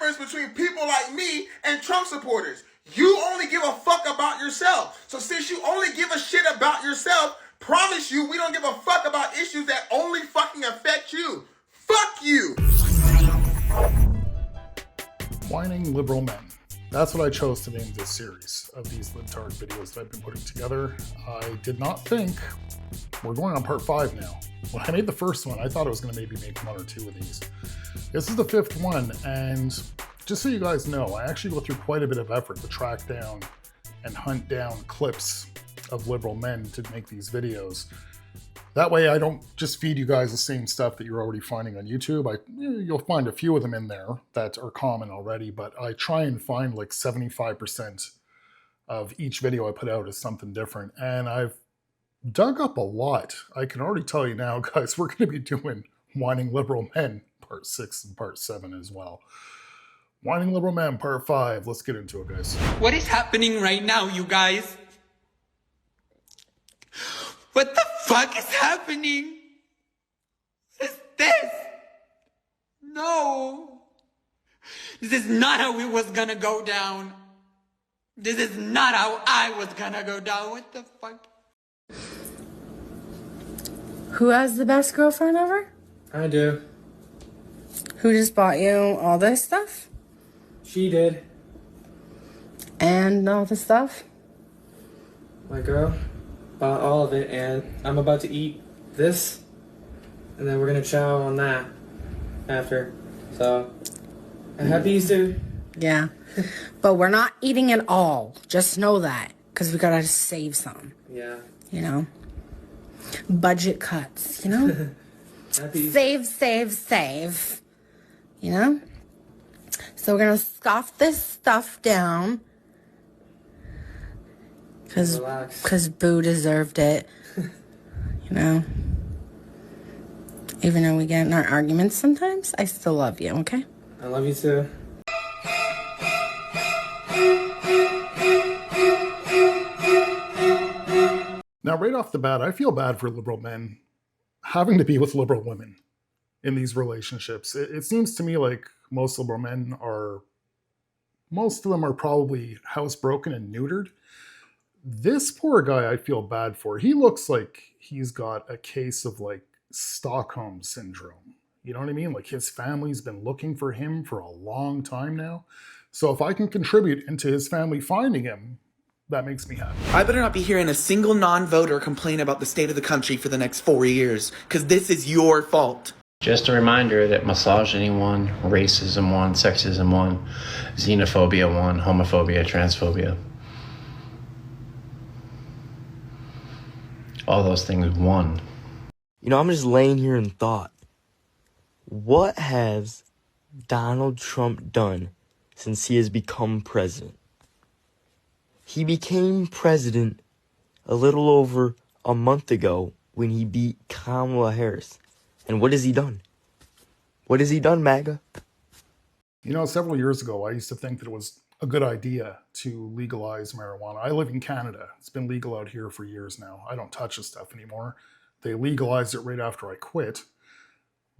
difference between people like me and Trump supporters. You only give a fuck about yourself. So since you only give a shit about yourself, promise you we don't give a fuck about issues that only fucking affect you. Fuck you! Whining liberal men. That's what I chose to name this series of these libtard videos that I've been putting together. I did not think we're going on part 5 now. When I made the first one, I thought I was going to maybe make 1 or 2 of these. This is the 5th one, and just so you guys know, I actually go through quite a bit of effort to track down and hunt down clips of liberal men to make these videos. That way I don't just feed you guys the same stuff that you're already finding on YouTube. You'll find a few of them in there that are common already, but I try and find like 75% of each video I put out is something different. And I've dug up a lot. I can already tell you now, guys, we're going to be doing Whining Liberal Men part 6 and part 7 as well. Whining Liberal Men part 5. Let's get into it, guys. What is happening right now, you guys? What the fuck is happening? What is this? No. This is not how it was gonna go down. This is not how I was gonna go down. What the fuck? Who has the best girlfriend ever? I do. Who just bought you all this stuff? She did. And all the stuff? My girl bought all of it, and I'm about to eat this, and then we're gonna chow on that after. So, happy Easter. Yeah. But we're not eating it all. Just know that. Because we gotta save some. Yeah. You know? Budget cuts, you know? Happy Easter. Save. You know? So we're gonna scoff this stuff down. Because Boo deserved it. You know? Even though we get in our arguments sometimes, I still love you, okay? I love you too. Now, right off the bat, I feel bad for liberal men having to be with liberal women in these relationships. It seems to me like most liberal men most of them are probably housebroken and neutered. This poor guy I feel bad for. He looks like he's got a case of like Stockholm syndrome. You know what I mean? Like his family's been looking for him for a long time now. So if I can contribute into his family finding him, that makes me happy. I better not be hearing a single non-voter complain about the state of the country for the next 4 years, because this is your fault. Just a reminder that misogyny won, racism won, sexism won, xenophobia won, homophobia, transphobia. All those things won. You know, I'm just laying here in thought. What has Donald Trump done since he has become president? He became president a little over a month ago when he beat Kamala Harris. And what has he done? What has he done, MAGA? You know, several years ago, I used to think that it was a good idea to legalize marijuana. I live in Canada. It's been legal out here for years now. I don't touch this stuff anymore. They legalized it right after I quit.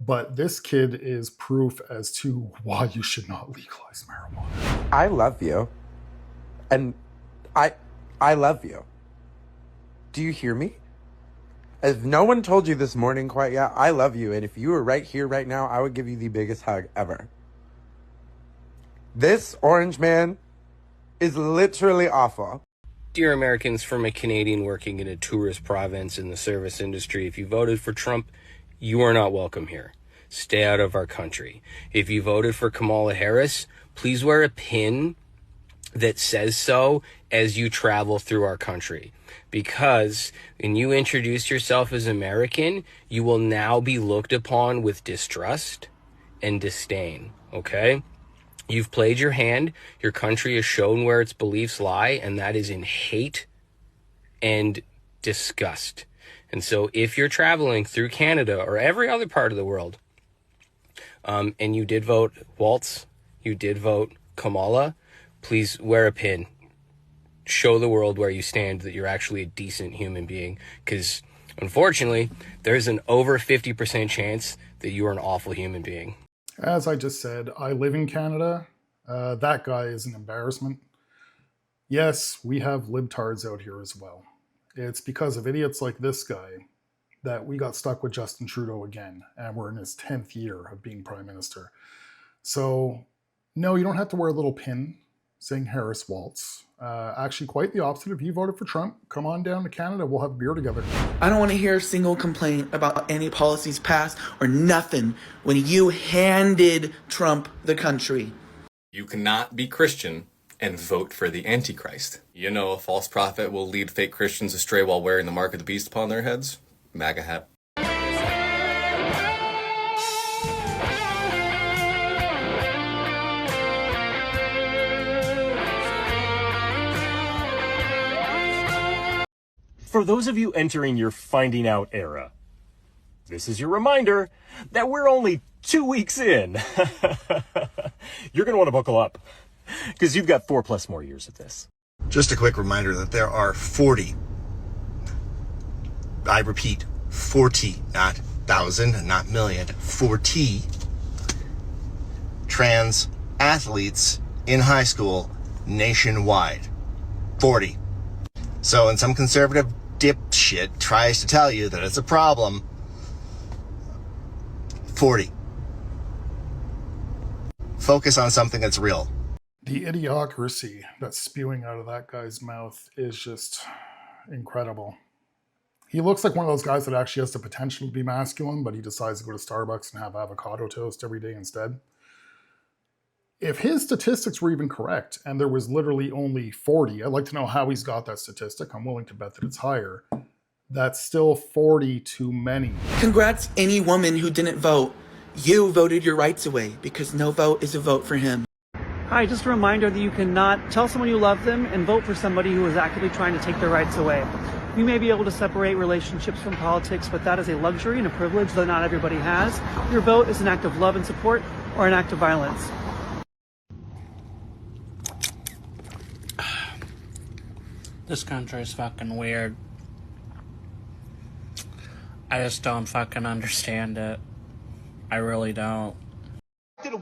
But this kid is proof as to why you should not legalize marijuana. I love you. And I love you. Do you hear me? If no one told you this morning quite yet, I love you. And if you were right here, right now, I would give you the biggest hug ever. This orange man is literally awful. Dear Americans from a Canadian working in a tourist province in the service industry, if you voted for Trump, you are not welcome here. Stay out of our country. If you voted for Kamala Harris, please wear a pin that says so as you travel through our country. Because when you introduce yourself as American, you will now be looked upon with distrust and disdain, okay? You've played your hand. Your country has shown where its beliefs lie, and that is in hate and disgust. And so if you're traveling through Canada or every other part of the world, and you did vote Waltz, you did vote Kamala, please wear a pin. Show the world where you stand, that you're actually a decent human being. Because unfortunately, there's an over 50% chance that you are an awful human being. As I just said, I live in Canada. That guy is an embarrassment. Yes, we have libtards out here as well. It's because of idiots like this guy that we got stuck with Justin Trudeau again, and we're in his 10th year of being Prime Minister. So, no, you don't have to wear a little pin saying Harris Waltz. Actually, quite the opposite. If you voted for Trump, come on down to Canada. We'll have a beer together. I don't want to hear a single complaint about any policies passed or nothing when you handed Trump the country. You cannot be Christian and vote for the Antichrist. You know, a false prophet will lead fake Christians astray while wearing the mark of the beast upon their heads. MAGA hat. For those of you entering your finding out era, this is your reminder that we're only 2 weeks in. You're going to want to buckle up because you've got 4+ more years of this. Just a quick reminder that there are 40, I repeat, 40, not 1,000, not million, 40 trans athletes in high school nationwide. 40. So when some conservative dipshit tries to tell you that it's a problem, 40. Focus on something that's real. The idiocracy that's spewing out of that guy's mouth is just incredible. He looks like one of those guys that actually has the potential to be masculine, but he decides to go to Starbucks and have avocado toast every day instead. If his statistics were even correct, and there was literally only 40, I'd like to know how he's got that statistic. I'm willing to bet that it's higher. That's still 40 too many. Congrats any woman who didn't vote. You voted your rights away because no vote is a vote for him. Hi, just a reminder that you cannot tell someone you love them and vote for somebody who is actively trying to take their rights away. You may be able to separate relationships from politics, but that is a luxury and a privilege that not everybody has. Your vote is an act of love and support or an act of violence. This country is fucking weird. I just don't fucking understand it. I really don't.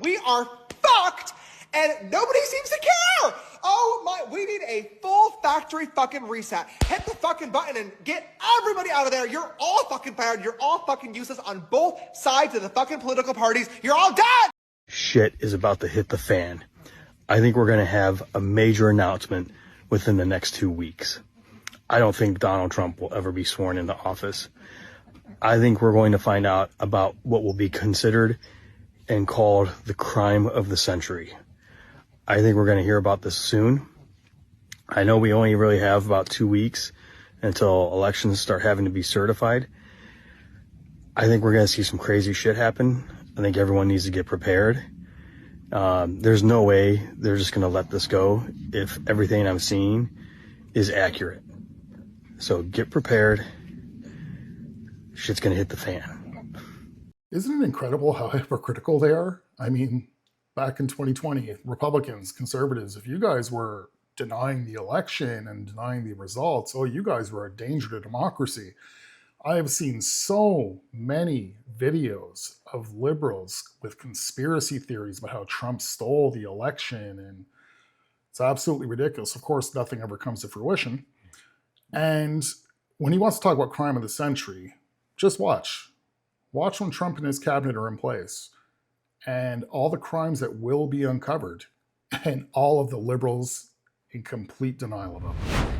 We are fucked, and nobody seems to care. Oh my, we need a full factory fucking reset. Hit the fucking button and get everybody out of there. You're all fucking fired. You're all fucking useless on both sides of the fucking political parties. You're all dead. Shit is about to hit the fan. I think we're going to have a major announcement within the next 2 weeks. I don't think Donald Trump will ever be sworn into office. I think we're going to find out about what will be considered and called the crime of the century. I think we're going to hear about this soon. I know we only really have about 2 weeks until elections start having to be certified. I think we're going to see some crazy shit happen. I think everyone needs to get prepared. There's no way they're just going to let this go if everything I'm seeing is accurate. So get prepared. Shit's going to hit the fan. Isn't it incredible how hypocritical they are? I mean, back in 2020, Republicans, conservatives, if you guys were denying the election and denying the results, oh, you guys were a danger to democracy. I have seen so many videos of liberals with conspiracy theories about how Trump stole the election, and it's absolutely ridiculous. Of course, nothing ever comes to fruition. And when he wants to talk about crime of the century, just watch. Watch when Trump and his cabinet are in place and all the crimes that will be uncovered and all of the liberals in complete denial of them.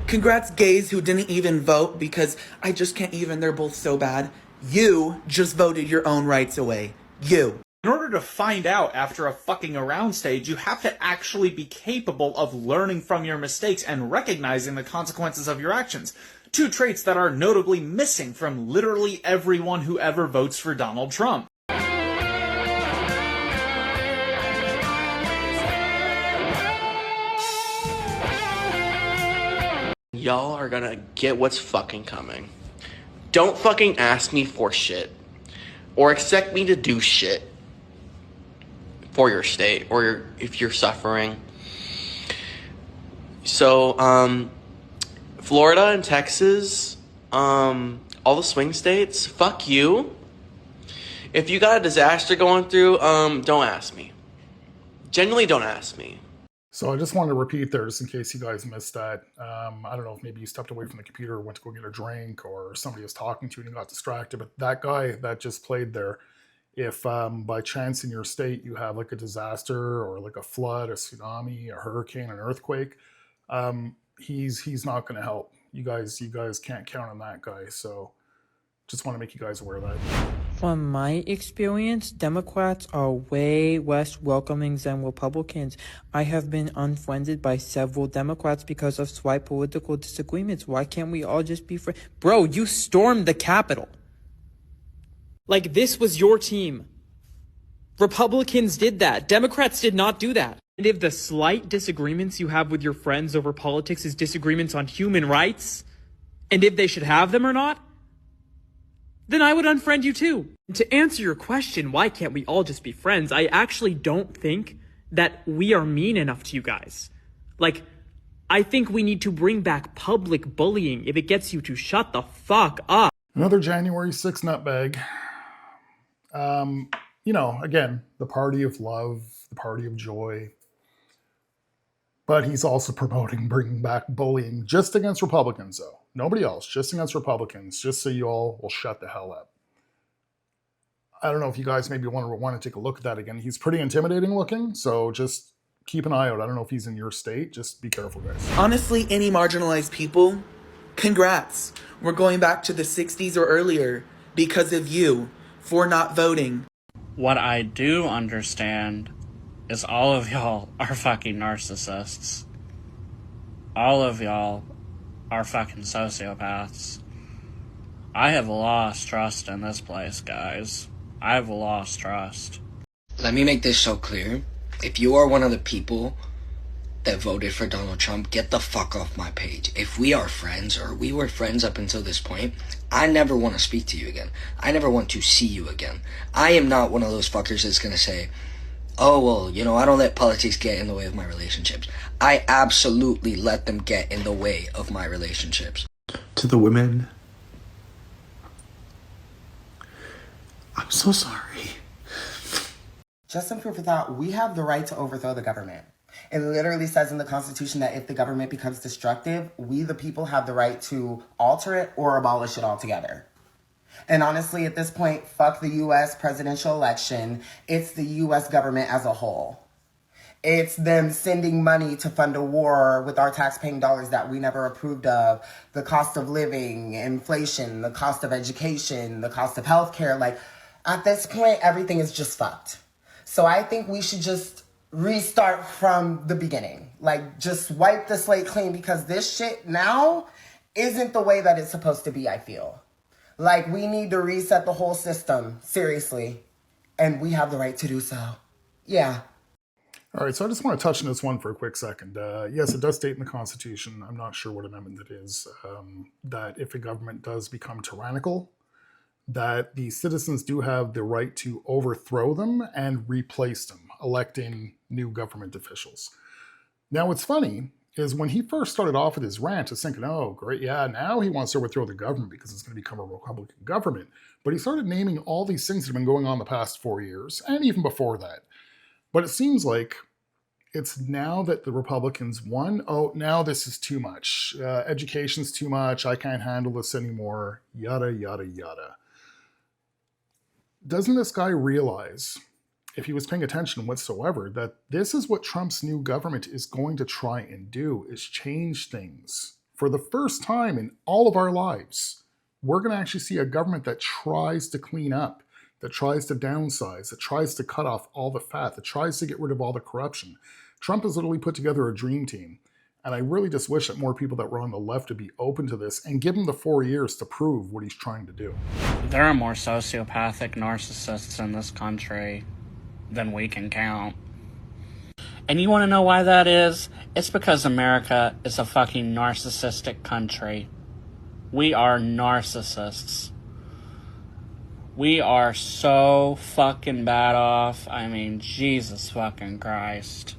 Congrats gays who didn't even vote because I just can't even, they're both so bad. You just voted your own rights away. You. In order to find out after a fucking around stage, you have to actually be capable of learning from your mistakes and recognizing the consequences of your actions. Two traits that are notably missing from literally everyone who ever votes for Donald Trump. Y'all are gonna get what's fucking coming. Don't fucking ask me for shit. Or expect me to do shit for your state or if you're suffering. So, Florida and Texas, all the swing states, fuck you. If you got a disaster going through, don't ask me. Genuinely don't ask me. So I just wanted to repeat there, just in case you guys missed that. I don't know if maybe you stepped away from the computer, went to go get a drink, or somebody was talking to you and you got distracted. But that guy that just played there, if by chance in your state you have like a disaster or like a flood, a tsunami, a hurricane, an earthquake, he's not going to help. You guys can't count on that guy. So just want to make you guys aware of that. From my experience, Democrats are way less welcoming than Republicans. I have been unfriended by several Democrats because of slight political disagreements. Why can't we all just be friends? Bro, you stormed the Capitol. Like, this was your team. Republicans did that. Democrats did not do that. And if the slight disagreements you have with your friends over politics is disagreements on human rights, and if they should have them or not, then I would unfriend you too. To answer your question, why can't we all just be friends? I actually don't think that we are mean enough to you guys. Like, I think we need to bring back public bullying if it gets you to shut the fuck up. Another January 6th nutbag. Again, the party of love, the party of joy. But he's also promoting bringing back bullying just against Republicans, though. Nobody else, just against Republicans, just so you all will shut the hell up. I don't know if you guys maybe want to take a look at that again. He's pretty intimidating looking, so just keep an eye out. I don't know if he's in your state. Just be careful, guys. Honestly, any marginalized people, congrats. We're going back to the 60s or earlier because of you for not voting. What I do understand is all of y'all are fucking narcissists. All of y'all are fucking sociopaths. I have lost trust in this place, guys. I've lost trust. Let me make this so clear. If you are one of the people that voted for Donald Trump, get the fuck off my page. If we are friends, or we were friends up until this point, I never want to speak to you again. I never want to see you again. I am not one of those fuckers that's gonna say, oh, well, I don't let politics get in the way of my relationships. I absolutely let them get in the way of my relationships. To the women, I'm so sorry. Just some proof of that, we have the right to overthrow the government. It literally says in the Constitution that if the government becomes destructive, we the people have the right to alter it or abolish it altogether. And honestly, at this point, fuck the U.S. presidential election. It's the U.S. government as a whole. It's them sending money to fund a war with our tax-paying dollars that we never approved of. The cost of living, inflation, the cost of education, the cost of healthcare. Like, at this point, everything is just fucked. So I think we should just restart from the beginning. Like, just wipe the slate clean, because this shit now isn't the way that it's supposed to be, I feel. Like, we need to reset the whole system, seriously. And we have the right to do so. Yeah. All right, so I just want to touch on this one for a quick second. Yes, it does state in the Constitution, I'm not sure what amendment it is, that if a government does become tyrannical, that the citizens do have the right to overthrow them and replace them, electing new government officials. Now, what's funny is when he first started off with his rant, I was thinking, oh, great, yeah, now he wants to overthrow the government because it's going to become a Republican government. But he started naming all these things that have been going on the past 4 years, and even before that. But it seems like it's now that the Republicans won, oh, now this is too much. Education's too much. I can't handle this anymore. Yada, yada, yada. Doesn't this guy realize, if he was paying attention whatsoever, that this is what Trump's new government is going to try and do, is change things. For the first time in all of our lives, we're going to actually see a government that tries to clean up, that tries to downsize, that tries to cut off all the fat, that tries to get rid of all the corruption. Trump has literally put together a dream team. And I really just wish that more people that were on the left would be open to this and give him the 4 years to prove what he's trying to do. There are more sociopathic narcissists in this country than we can count. And you want to know why that is? It's because America is a fucking narcissistic country. We are narcissists. We are so fucking bad off. I mean, Jesus fucking Christ.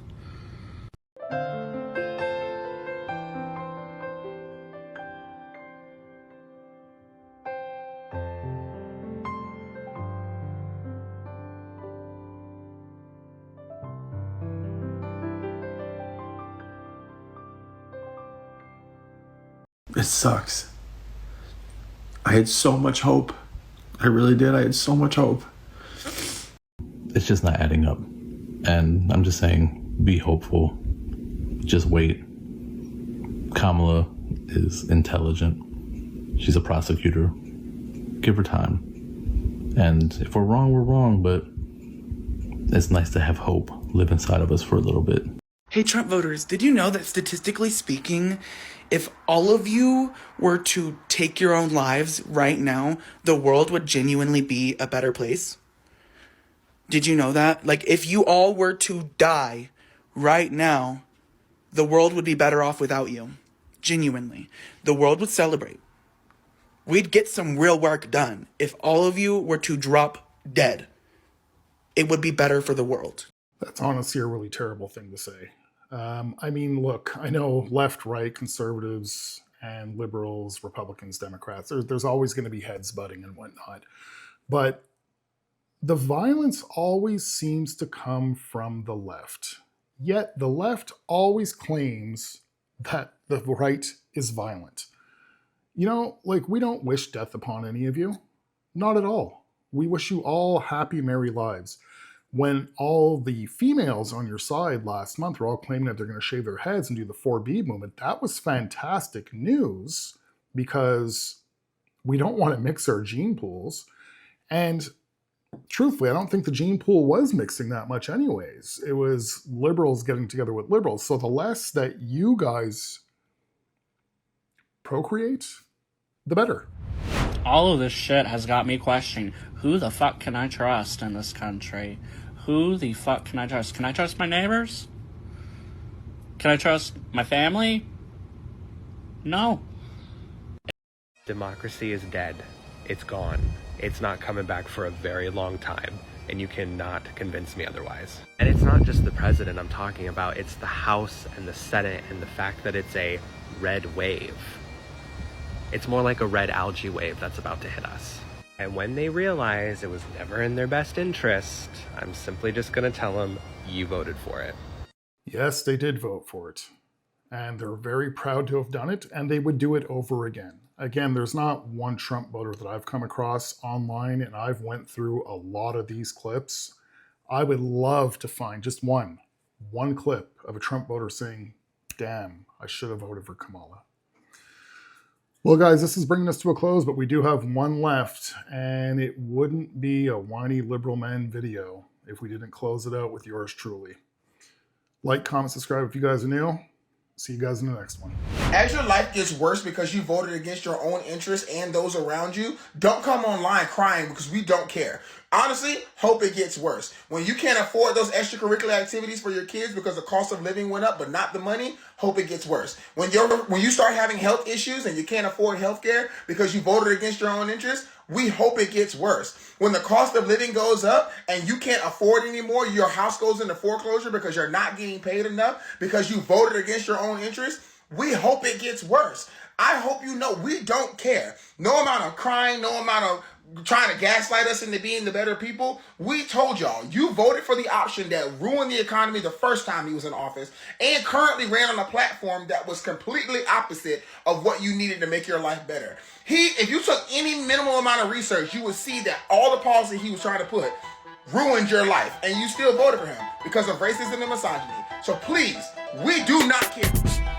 It sucks. I had so much hope. I really did. I had so much hope. It's just not adding up. And I'm just saying, be hopeful. Just wait. Kamala is intelligent. She's a prosecutor. Give her time. And if we're wrong, we're wrong, but it's nice to have hope live inside of us for a little bit. Hey, Trump voters, did you know that statistically speaking, if all of you were to take your own lives right now, the world would genuinely be a better place? Did you know that? Like, if you all were to die right now, the world would be better off without you. Genuinely. The world would celebrate. We'd get some real work done. If all of you were to drop dead, it would be better for the world. That's honestly a really terrible thing to say. I mean, look, I know left, right, conservatives and liberals, Republicans, Democrats, there's always going to be heads butting and whatnot. But the violence always seems to come from the left. Yet the left always claims that the right is violent. You know, like, we don't wish death upon any of you. Not at all. We wish you all happy, merry lives. When all the females on your side last month were all claiming that they're going to shave their heads and do the 4B movement, that was fantastic news, because we don't want to mix our gene pools. And truthfully, I don't think the gene pool was mixing that much anyways. It was liberals getting together with liberals. So the less that you guys procreate, the better. All of this shit has got me questioning, who the fuck can I trust in this country? Who the fuck can I trust? Can I trust my neighbors? Can I trust my family? No. Democracy is dead. It's gone. It's not coming back for a very long time, and you cannot convince me otherwise. And it's not just the president I'm talking about, it's the House and the Senate and the fact that it's a red wave. It's more like a red algae wave that's about to hit us. And when they realize it was never in their best interest, I'm simply just gonna tell them, you voted for it. Yes, they did vote for it. And they're very proud to have done it, and they would do it over again. Again, there's not one Trump voter that I've come across online, and I've went through a lot of these clips. I would love to find just one clip of a Trump voter saying, damn, I should have voted for Kamala. Well, guys, this is bringing us to a close, but we do have one left, and it wouldn't be a whiny liberal men video if we didn't close it out with yours truly. Like, comment, subscribe if you guys are new. See you guys in the next one. As your life gets worse because you voted against your own interests and those around you, don't come online crying because we don't care. Honestly, hope it gets worse. When you can't afford those extracurricular activities for your kids because the cost of living went up but not the money, hope it gets worse. When you start having health issues and you can't afford health care because you voted against your own interests, we hope it gets worse. When the cost of living goes up and you can't afford anymore, your house goes into foreclosure because you're not getting paid enough because you voted against your own interests, we hope it gets worse. I hope you know we don't care. No amount of crying, no amount of trying to gaslight us into being the better people. We told y'all, you voted for the option that ruined the economy the first time he was in office and currently ran on a platform that was completely opposite of what you needed to make your life better. If you took any minimal amount of research, you would see that all the policy he was trying to put ruined your life, and you still voted for him because of racism and misogyny. So please, we do not care.